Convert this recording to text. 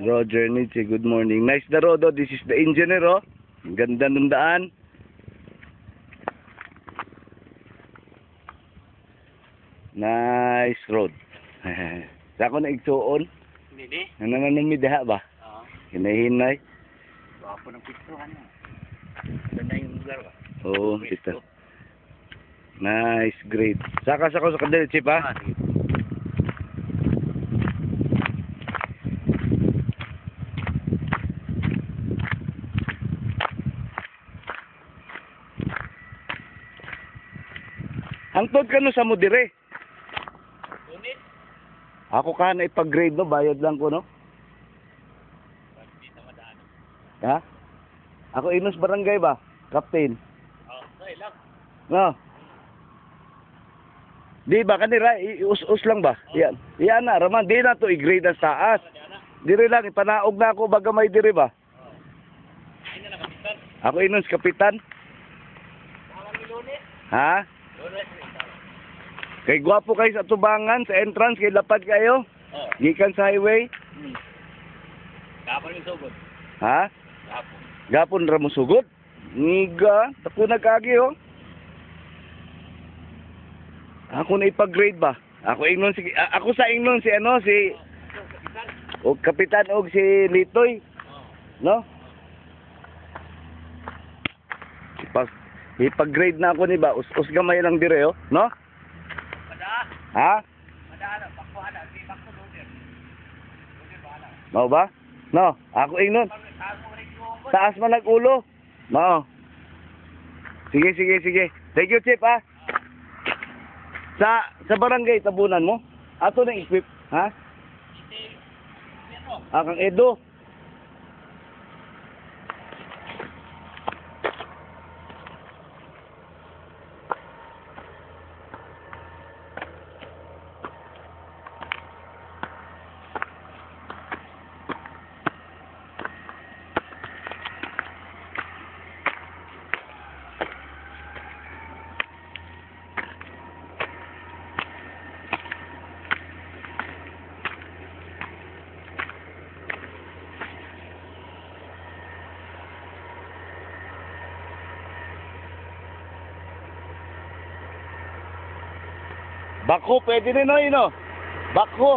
Roger Nietzsche, good morning. Nice the road, oh. This is the engineer, oh. Ang ganda ng daan. Nice road. Sa ako na igsuon. Hindi. Ano naman midaha ba? Oo. Hinay-hinay. Wapo ng pisto, ano? Ganda yung lugar ba? Oo, pito. Nice, great. Saka sa kadal, Chip, ha? Hangtod ka no sa mo dire. Unit? Ako ka na ipag-grade, no? Bayad lang ko, no? Hindi na madaan. Ha? Ako Inos Barangay ba? Captain. Oo, sorry lang. No? Di ba kanira, ius-us lang ba? Yan. Yan na, Raman. Di na to i-grade ang taas. Dire lang, ipanaog na ako baga may dire ba? Hindi na nakapitan. Ako Inos Kapitan. Pangalan ni Lunes? Ha? Lunes. Kay gwapo kayo sa tubangan, sa entrance, kay lapad kayo. Oo. Gikan sa highway. Kapon yung sugod. Ha? Kapon. Gapon ra mo sugod. Niga, ako nagkagi, oh. Ako na ipag-grade ba? Ako ingnon si ako sa ingnon si ano si o kapitan og si Litoy. No? Ipag-grade na ako ni ba? Us gamay lang dire, oh, no? Madaan. Ha? Madaan. Bakwa na. Di bakto Lunes. Lunes ba na? Mao ba? No, ako ingnon. Taas man nag-ulo. Mao. Sige. Thank you, Chip, ha? Sa barangay tabunan mo? Ato na equip, ha? Kang Edo. Bako, pwede rin, no, yun, no? Bako.